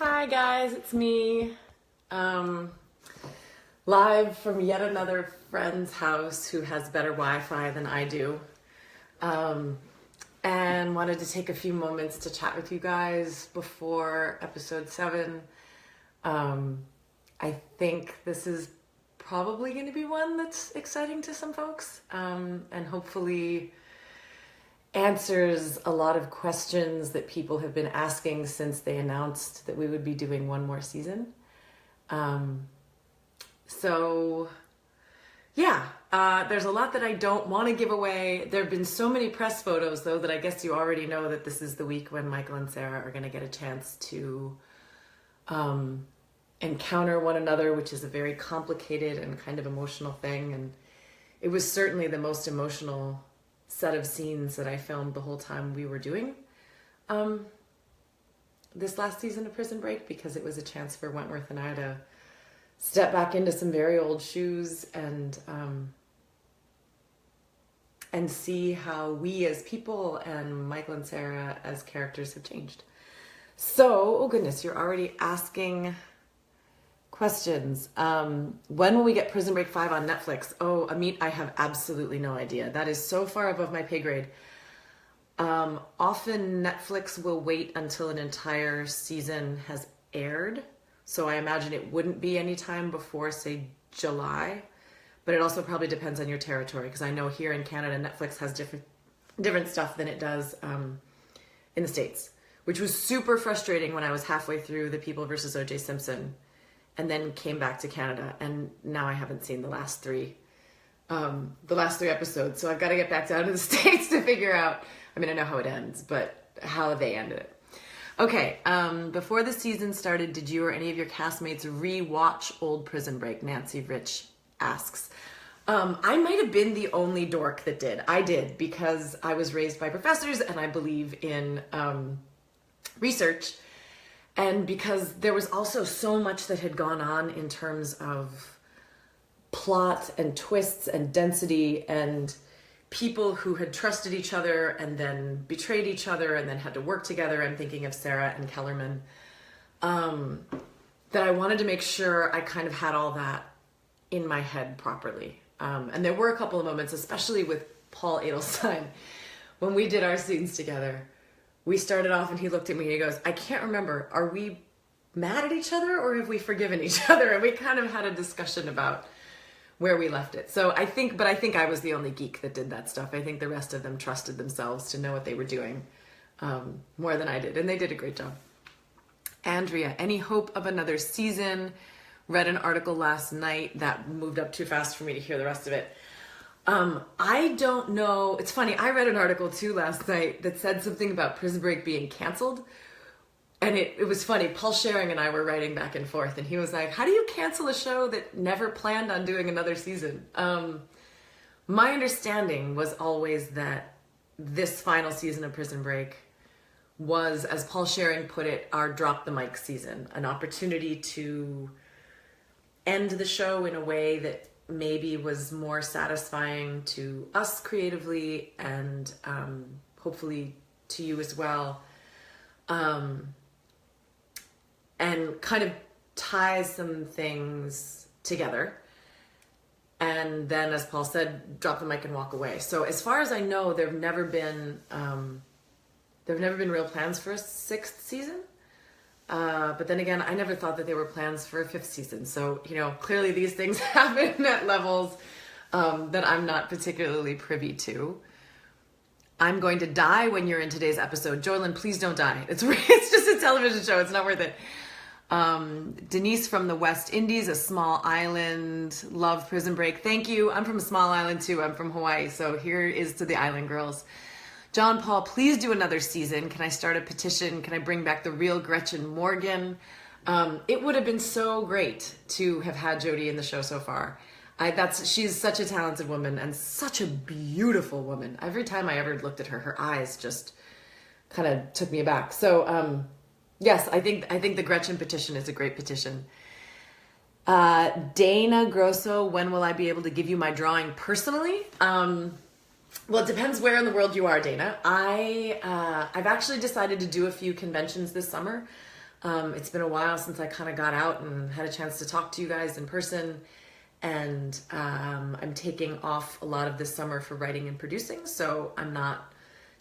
Hi guys, it's me. Live from yet another friend's house who has better Wi-Fi than I do. And wanted to take a few moments to chat with you guys before episode 7. I think this is probably going to be one that's exciting to some folks, and hopefully answers a lot of questions that people have been asking since they announced that we would be doing one more season. There's a lot that I don't want to give away. There have been so many press photos, though, that I guess you already know that this is the week when Michael and Sarah are going to get a chance to encounter one another, which is a very complicated and kind of emotional thing. And it was certainly the most emotional set of scenes that I filmed the whole time we were doing this last season of Prison Break, because it was a chance for Wentworth and I to step back into some very old shoes and see how we as people and Michael and Sarah as characters have changed. So, oh goodness, you're already asking questions. When will we get Prison Break 5 on Netflix? Oh, Amit, I have absolutely no idea. That is so far above my pay grade. Often Netflix will wait until an entire season has aired. So I imagine it wouldn't be any time before, say, July. But it also probably depends on your territory, because I know here in Canada, Netflix has different stuff than it does in the States, which was super frustrating when I was halfway through The People versus O.J. Simpson and then came back to Canada, and now I haven't seen the last three episodes. So I've got to get back down to the States to figure out, I mean, I know how it ends, but how they ended it. Okay, before the season started, did you or any of your castmates re-watch old Prison Break? Nancy Rich asks. I might have been the only dork that did. I did, because I was raised by professors and I believe in research, and because there was also so much that had gone on in terms of plot and twists and density and people who had trusted each other and then betrayed each other and then had to work together. I'm thinking of Sarah and Kellerman. That I wanted to make sure I kind of had all that in my head properly. And there were a couple of moments, especially with Paul Adelstein, when we did our scenes together. We started off and he looked at me and he goes, I can't remember, are we mad at each other or have we forgiven each other? And we kind of had a discussion about where we left it. So I think I was the only geek that did that stuff. I think the rest of them trusted themselves to know what they were doing more than I did. And they did a great job. Andrea, any hope of another season? Read an article last night that moved up too fast for me to hear the rest of it. I don't know. It's funny. I read an article too last night that said something about Prison Break being canceled. And it was funny. Paul Schering and I were writing back and forth, and he was like, how do you cancel a show that never planned on doing another season? My understanding was always that this final season of Prison Break was, as Paul Schering put it, our drop the mic season, an opportunity to end the show in a way that maybe was more satisfying to us creatively and hopefully to you as well. And kind of tie some things together. And then, as Paul said, drop the mic and walk away. So as far as I know, there have never been real plans for a 6th season. But then again, I never thought that there were plans for a 5th season. So, clearly these things happen at levels that I'm not particularly privy to. I'm going to die when you're in today's episode. Joylyn, please don't die. It's just a television show. It's not worth it. Denise from the West Indies, a small island. Love Prison Break. Thank you. I'm from a small island too. I'm from Hawaii. So here is to the island girls. John Paul, please do another season. Can I start a petition? Can I bring back the real Gretchen Morgan? It would have been so great to have had Jodie in the show so far. She's such a talented woman and such a beautiful woman. Every time I ever looked at her, her eyes just kind of took me aback. So, yes, I think the Gretchen petition is a great petition. Dana Grosso, when will I be able to give you my drawing personally? Well, it depends where in the world you are, Dana. I've actually decided to do a few conventions this summer. It's been a while since I kind of got out and had a chance to talk to you guys in person. And I'm taking off a lot of this summer for writing and producing, so I'm not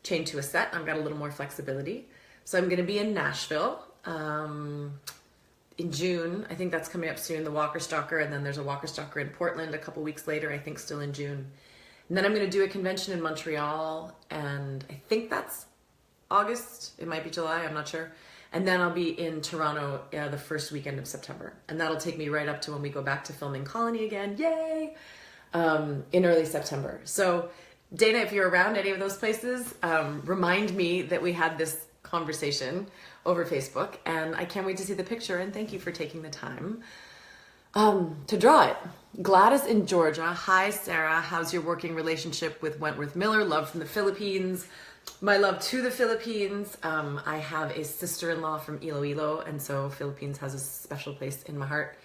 chained to a set. I've got a little more flexibility. So I'm going to be in Nashville in June. I think that's coming up soon, the Walker Stalker, and then there's a Walker Stalker in Portland a couple weeks later, I think still in June. And then I'm going to do a convention in Montreal, and I think that's August. It might be July, I'm not sure. And then I'll be in Toronto the first weekend of September. And that'll take me right up to when we go back to filming Colony again. Yay! In early September. So, Dana, if you're around any of those places, remind me that we had this conversation over Facebook. And I can't wait to see the picture. And thank you for taking the time to draw it. Gladys in Georgia. Hi, Sarah. How's your working relationship with Wentworth Miller? Love from the Philippines. My love to the Philippines. I have a sister-in-law from Iloilo, and so Philippines has a special place in my heart.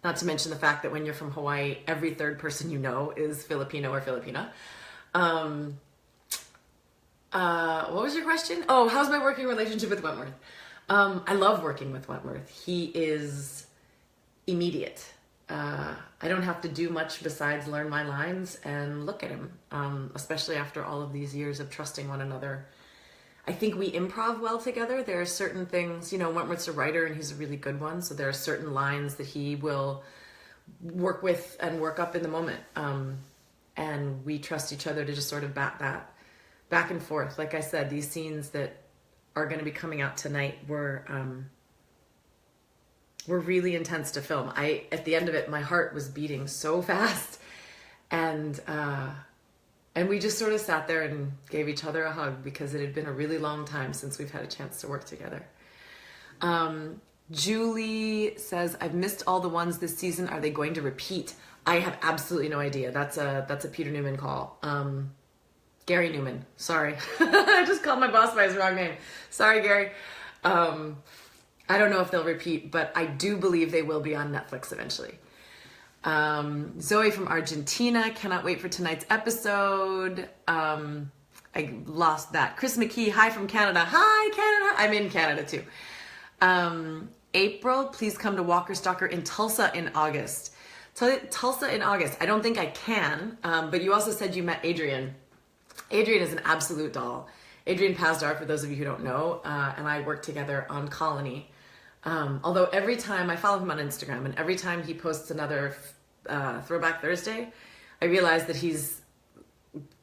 Not to mention the fact that when you're from Hawaii, every third person you know is Filipino or Filipina. What was your question? Oh, how's my working relationship with Wentworth? I love working with Wentworth. He is immediate. I don't have to do much besides learn my lines and look at him, especially after all of these years of trusting one another. I think we improv well together. There are certain things, Wentworth's a writer and he's a really good one, so there are certain lines that he will work with and work up in the moment. And we trust each other to just sort of bat that back and forth. Like I said, these scenes that are going to be coming out tonight were really intense to film. At the end of it, my heart was beating so fast, and we just sort of sat there and gave each other a hug because it had been a really long time since we've had a chance to work together. Julie says, I've missed all the ones this season. Are they going to repeat? I have absolutely no idea. That's a Peter Newman call. Gary Newman. Sorry. I just called my boss by his wrong name. Sorry, Gary. I don't know if they'll repeat, but I do believe they will be on Netflix eventually. Zoe from Argentina, cannot wait for tonight's episode. I lost that. Chris McKee, hi from Canada. Hi, Canada. I'm in Canada too. April, please come to Walker Stalker in Tulsa in August. Tulsa in August. I don't think I can, but you also said you met Adrian. Adrian is an absolute doll. Adrian Pazdar, for those of you who don't know, and I worked together on Colony. Although every time I follow him on Instagram, and every time he posts another Throwback Thursday, I realize that he's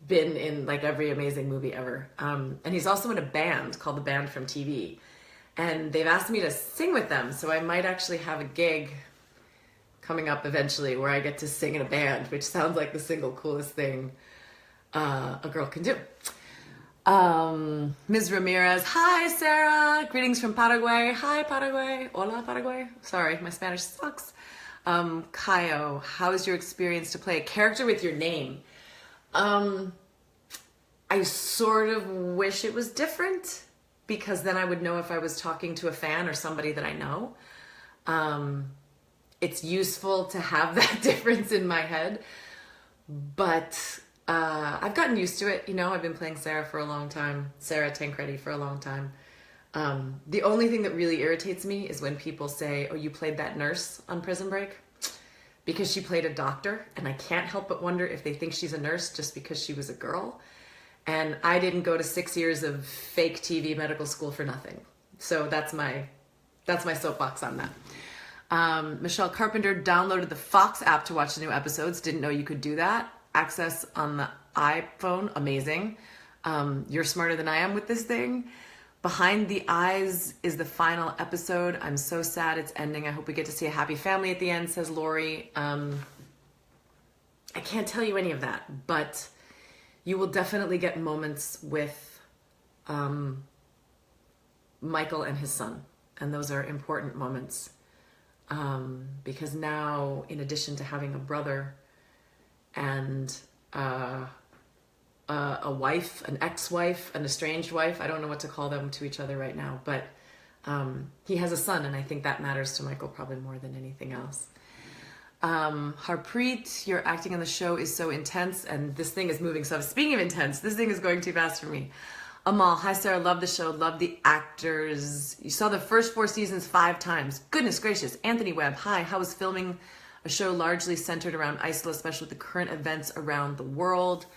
been in like every amazing movie ever. And he's also in a band called The Band from TV. And they've asked me to sing with them, so I might actually have a gig coming up eventually where I get to sing in a band, which sounds like the single coolest thing a girl can do. Ms. Ramirez, hi Sarah, greetings from Paraguay. Hi Paraguay, hola Paraguay. Sorry, my Spanish sucks. Kaio, how is your experience to play a character with your name? I sort of wish it was different because then I would know if I was talking to a fan or somebody that I know. It's useful to have that difference in my head, but I've gotten used to it. I've been playing Sarah for a long time, Sarah Tancredi for a long time. The only thing that really irritates me is when people say, oh, you played that nurse on Prison Break, because she played a doctor, and I can't help but wonder if they think she's a nurse just because she was a girl. And I didn't go to 6 years of fake TV medical school for nothing. So that's my soapbox on that. Michelle Carpenter downloaded the Fox app to watch the new episodes. Didn't know you could do that. Access on the iPhone, amazing. You're smarter than I am with this thing. Behind the Eyes is the final episode. I'm so sad it's ending. I hope we get to see a happy family at the end, says Lori. I can't tell you any of that, but you will definitely get moments with Michael and his son. And those are important moments. Because now, in addition to having a brother and a wife, an ex-wife, an estranged wife, I don't know what to call them to each other right now, but he has a son, and I think that matters to Michael probably more than anything else. Harpreet, your acting on the show is so intense, and this thing is moving. So speaking of intense, this thing is going too fast for me. Amal, hi Sarah, love the show, love the actors. You saw the first 4 seasons 5 times. Goodness gracious. Anthony Webb, hi, how was filming a show largely centered around Iceland, especially with the current events around the world?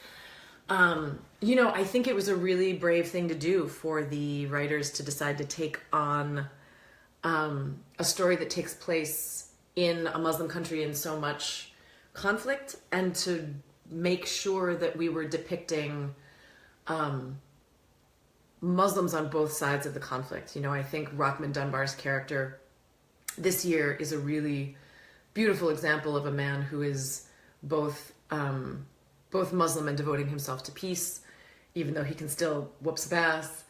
You know, I think it was a really brave thing to do for the writers to decide to take on a story that takes place in a Muslim country in so much conflict, and to make sure that we were depicting Muslims on both sides of the conflict. You know, I think Rockman Dunbar's character this year is a really beautiful example of a man who is both Muslim and devoting himself to peace, even though he can still whoops bass.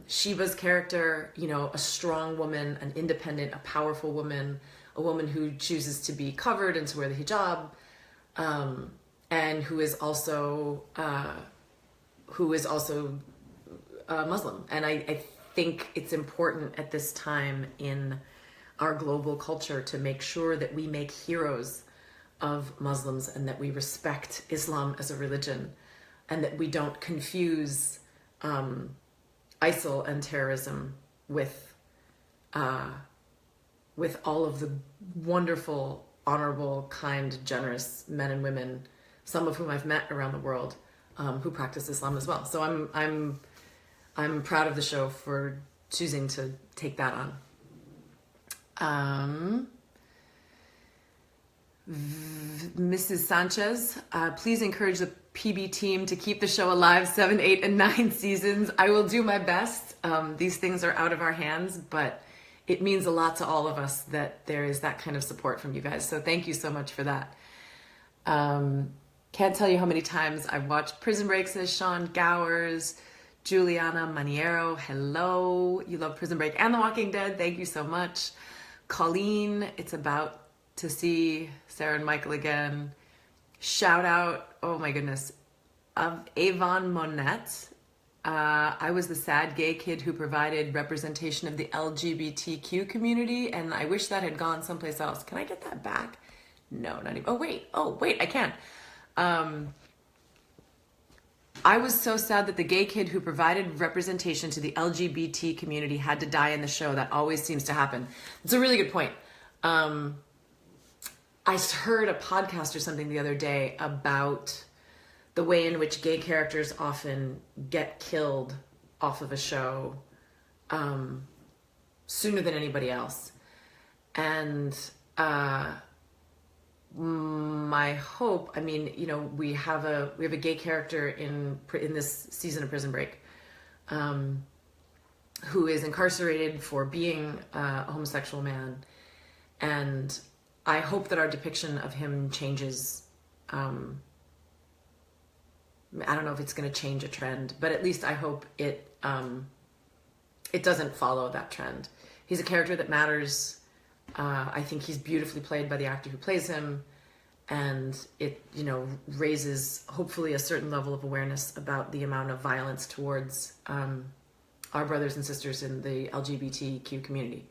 Shiva's character, you know, a strong woman, an independent, a powerful woman, a woman who chooses to be covered and to wear the hijab, and who is also Muslim. And I think it's important at this time in our global culture to make sure that we make heroes of Muslims, and that we respect Islam as a religion, and that we don't confuse ISIL and terrorism with all of the wonderful, honorable, kind, generous men and women, some of whom I've met around the world, who practice Islam as well. So I'm proud of the show for choosing to take that on. Mrs. Sanchez, please encourage the PB team to keep the show alive 7, 8, and 9 seasons. I will do my best. These things are out of our hands, but it means a lot to all of us that there is that kind of support from you guys. So thank you so much for that. Can't tell you how many times I've watched Prison Break, says Sean Gowers. Juliana Maniero, hello. You love Prison Break and The Walking Dead. Thank you so much. Colleen, it's about to see Sarah and Michael again. Shout out, oh my goodness, of Avon Monette. I was the sad gay kid who provided representation of the LGBTQ community, and I wish that had gone someplace else. Can I get that back? No, not even. Oh wait, I can. I was so sad that the gay kid who provided representation to the LGBT community had to die in the show. That always seems to happen. It's a really good point. I heard a podcast or something the other day about the way in which gay characters often get killed off of a show sooner than anybody else. And my hope, I mean, you know, we have a gay character in this season of Prison Break who is incarcerated for being a homosexual man, and I hope that our depiction of him changes. I don't know if it's going to change a trend, but at least I hope it doesn't follow that trend. He's a character that matters. I think he's beautifully played by the actor who plays him, and it, you know, raises hopefully a certain level of awareness about the amount of violence towards our brothers and sisters in the LGBTQ community,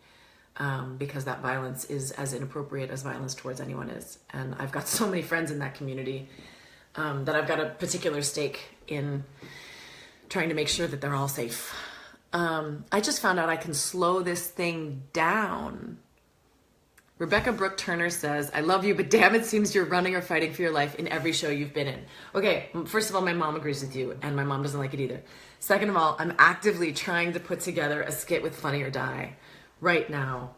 because that violence is as inappropriate as violence towards anyone is. And I've got so many friends in that community that I've got a particular stake in trying to make sure that they're all safe. I just found out I can slow this thing down. Rebecca Brooke Turner says, I love you, but damn, it seems you're running or fighting for your life in every show you've been in. Okay, first of all, my mom agrees with you, and my mom doesn't like it either. Second of all, I'm actively trying to put together a skit with Funny or Die right now,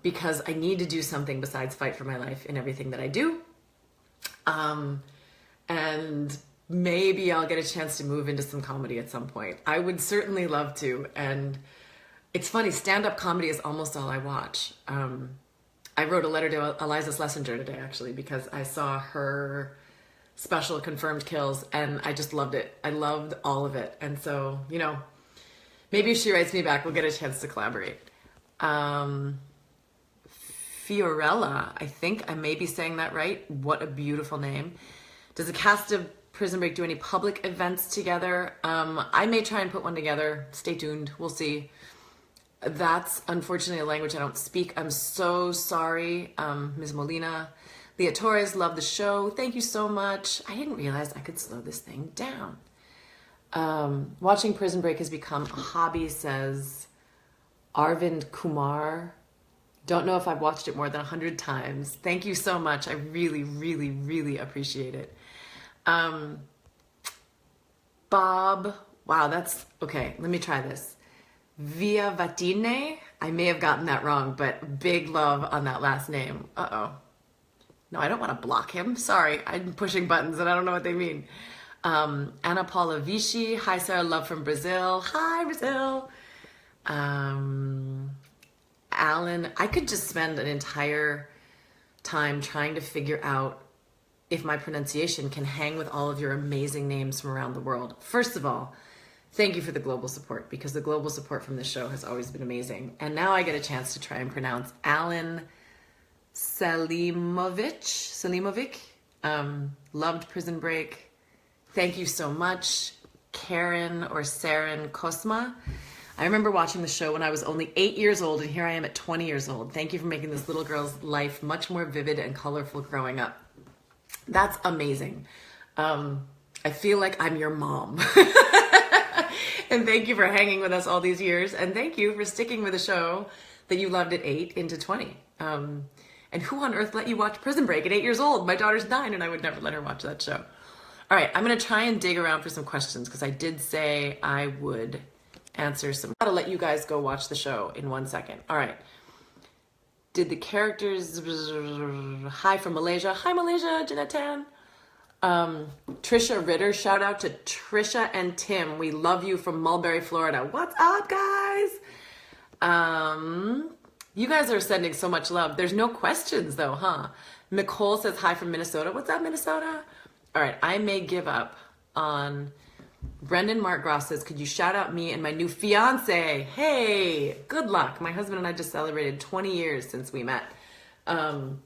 because I need to do something besides fight for my life in everything that I do. And maybe I'll get a chance to move into some comedy at some point. I would certainly love to. And it's funny, stand-up comedy is almost all I watch. I wrote a letter to Eliza Schlesinger today, actually, because I saw her special Confirmed Kills, and I just loved it. I loved all of it. And so, you know, maybe if she writes me back, we'll get a chance to collaborate. Fiorella, I think I may be saying that right. What a beautiful name. Does the cast of Prison Break do any public events together? I may try and put one together. Stay tuned. We'll see. That's unfortunately a language I don't speak. I'm so sorry, Ms. Molina. Leah Torres, love the show. Thank you so much. I didn't realize I could slow this thing down. Watching Prison Break has become a hobby, says Arvind Kumar. Don't know if I've watched it more than 100 times. Thank you so much. I really, really, really appreciate it. Bob, wow, that's, okay, let me try this. Via Vatine, I may have gotten that wrong, but big love on that last name. Uh-oh. No, I don't want to block him. Sorry, I'm pushing buttons and I don't know what they mean. Ana Paula Vichy, hi Sarah, love from Brazil. Hi, Brazil. Alan, I could just spend an entire time trying to figure out if my pronunciation can hang with all of your amazing names from around the world. First of all, thank you for the global support, because the global support from this show has always been amazing. And now I get a chance to try and pronounce Alan Selimovic. Loved Prison Break. Thank you so much. Karen or Saren Kosma. I remember watching the show when I was only 8 years old, and here I am at 20 years old. Thank you for making this little girl's life much more vivid and colorful growing up. That's amazing. I feel like I'm your mom. And thank you for hanging with us all these years. And thank you for sticking with a show that you loved at 8 into 20. And who on earth let you watch Prison Break at 8 years old? My daughter's 9 and I would never let her watch that show. All right, I'm going to try and dig around for some questions because I did say I would answer some. I'll let you guys go watch the show in 1 second. All right. Did the characters... Hi from Malaysia. Hi, Malaysia, Janatan. Trisha Ritter. Shout out to Trisha and Tim. We love you from Mulberry, Florida. What's up, guys? You guys are sending so much love. There's no questions, though, huh? Nicole says hi from Minnesota. What's up, Minnesota? All right, I may give up on... Brendan Mark Gross says, could you shout out me and my new fiance? Hey, good luck. My husband and I just celebrated 20 years since we met. And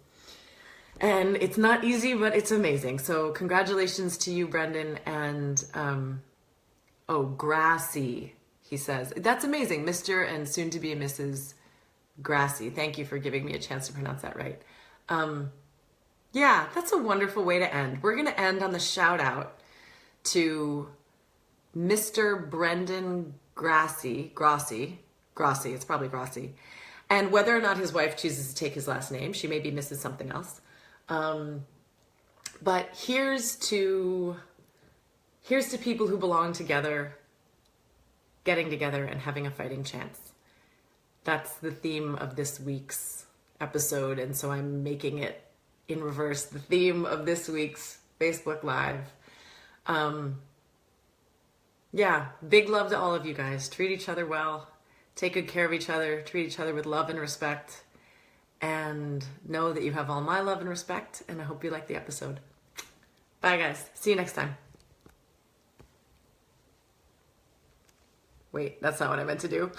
it's not easy, but it's amazing. So congratulations to you, Brendan. And, Grassy, he says. That's amazing, Mr. and soon to be Mrs. Grassy. Thank you for giving me a chance to pronounce that right. Yeah, that's a wonderful way to end. We're going to end on the shout out to Mr. Brendan Grassi, it's probably Grassi, and whether or not his wife chooses to take his last name, she may be Mrs. something else. But here's to people who belong together, getting together and having a fighting chance. That's the theme of this week's episode, and so I'm making it in reverse, the theme of this week's Facebook Live. Yeah, big love to all of you guys. Treat each other well. Take good care of each other. Treat each other with love and respect. And know that you have all my love and respect. And I hope you liked the episode. Bye, guys. See you next time. Wait, that's not what I meant to do.